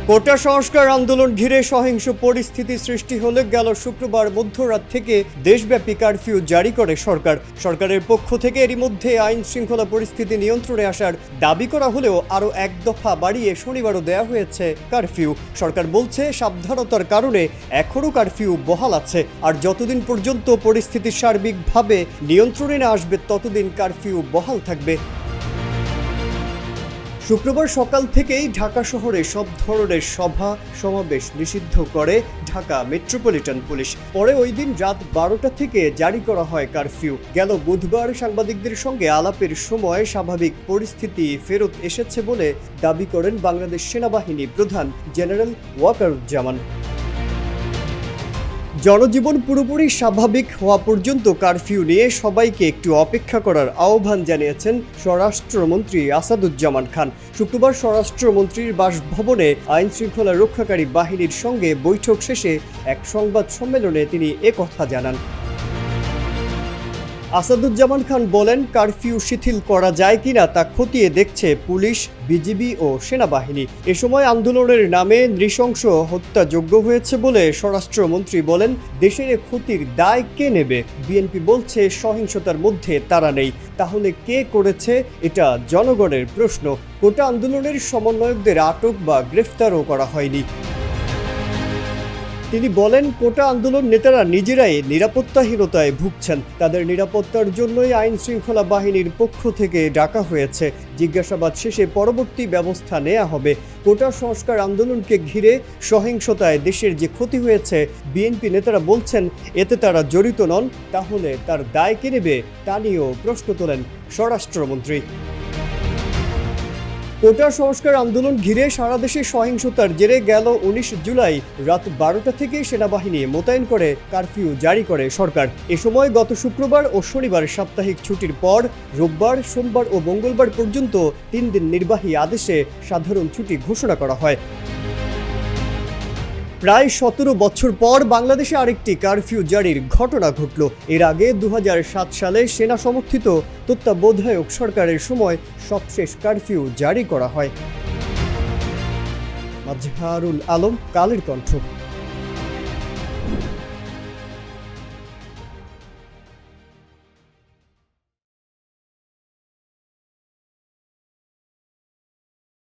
কোটা সংস্কার আন্দোলন ঘিরে সহিংস পরিস্থিতি সৃষ্টি হলে গেল শুক্রবার মধ্যরাত থেকে দেশব্যাপী কারফিউ জারি করে সরকার। সরকারের পক্ষ থেকে এরই মধ্যে আইন শৃঙ্খলা পরিস্থিতি নিয়ন্ত্রণে আসার দাবি করা হলেও আরও এক দফা বাড়িয়ে শনিবারও দেওয়া হয়েছে কারফিউ। সরকার বলছে সাবধানতার কারণে এখনও কারফিউ বহাল আছে, আর যতদিন পর্যন্ত পরিস্থিতি সার্বিকভাবে নিয়ন্ত্রণে না আসবে ততদিন কারফিউ বহাল থাকবে। শুক্রবার সকাল থেকেই ঢাকা শহরে সব ধরনের সভা সমাবেশ নিষিদ্ধ করে ঢাকা মেট্রোপলিটন পুলিশ। পরে ওই দিন রাত 12টা থেকে জারি করা হয় কারফিউ। গেল বুধবার সাংবাদিকদের সঙ্গে আলাপের সময় স্বাভাবিক পরিস্থিতি ফেরত এসেছে বলে দাবি করেন বাংলাদেশ সেনাবাহিনী প্রধান জেনারেল ওয়াকারুজ্জামান। জনজীবন পুরোপুরি স্বাভাবিক হওয়া পর্যন্ত কারফিউ নিয়ে সবাইকে একটু অপেক্ষা করার আহ্বান জানিয়েছেন স্বরাষ্ট্রমন্ত্রী আসাদুজ্জামান খান। শুক্রবার স্বরাষ্ট্রমন্ত্রীর বাসভবনে আইন শৃঙ্খলা রক্ষাকারী বাহিনীর সঙ্গে বৈঠক শেষে এক সংবাদ সম্মেলনে তিনি একথা জানান। আসাদুজ্জামান খান বলেন, কারফিউ শিথিল করা যায় কিনা তা খতিয়ে দেখছে পুলিশ, বিজিবি ও সেনাবাহিনী। এ সময় আন্দোলনের নামে নৃশংস হত্যাযজ্ঞ হয়েছে বলে স্বরাষ্ট্রমন্ত্রী বলেন, দেশের ক্ষতির দায় কে নেবে? বিএনপি বলছে সহিংসতার মধ্যে তারা নেই, তাহলে কে করেছে? এটা জনগণের প্রশ্ন। কোটা আন্দোলনের সমন্বয়কদের আটক বা গ্রেফতারও করা হয়নি। তিনি বলেন, কোটা আন্দোলন নেতারা নিজেরাই নিরাপত্তাহীনতায় ভুগছেন। তাদের নিরাপত্তার জন্যই আইন শৃঙ্খলা বাহিনীর পক্ষ থেকে ডাকা হয়েছে। জিজ্ঞাসাবাদ শেষে পরবর্তী ব্যবস্থা নেওয়া হবে। কোটা সংস্কার আন্দোলনকে ঘিরে সহিংসতায় দেশের যে ক্ষতি হয়েছে, বিএনপি নেতারা বলছেন এতে তারা জড়িত নন, তাহলে তার দায় কে নেবে? তা নিয়েও প্রশ্ন তোলেন স্বরাষ্ট্রমন্ত্রী। কোটা সংস্কার আন্দোলন ঘিরে সারা দেশে সহিংসতার জেরে গেল 19 জুলাই রাত 12টা থেকে সেনাবাহিনী মোতায়েন করে কারফিউ জারি করে সরকার। এ সময় গত শুক্রবার ও শনিবার সাপ্তাহিক ছুটির পর রোববার, সোমবার ও মঙ্গলবার পর্যন্ত 3 দিন নির্বাহী আদেশে সাধারণ ছুটি ঘোষণা করা হয়। প্রায় 17 বছর পর বাংলাদেশে আরেকটি কারফিউ জারির ঘটনা ঘটল। এর আগে 2007 সালে সেনা সমর্থিত তত্ত্বাবধায়ক সরকারের সময় সবশেষ কারফিউ জারি করা হয়। মাজহারুল আলম, কালের কণ্ঠ।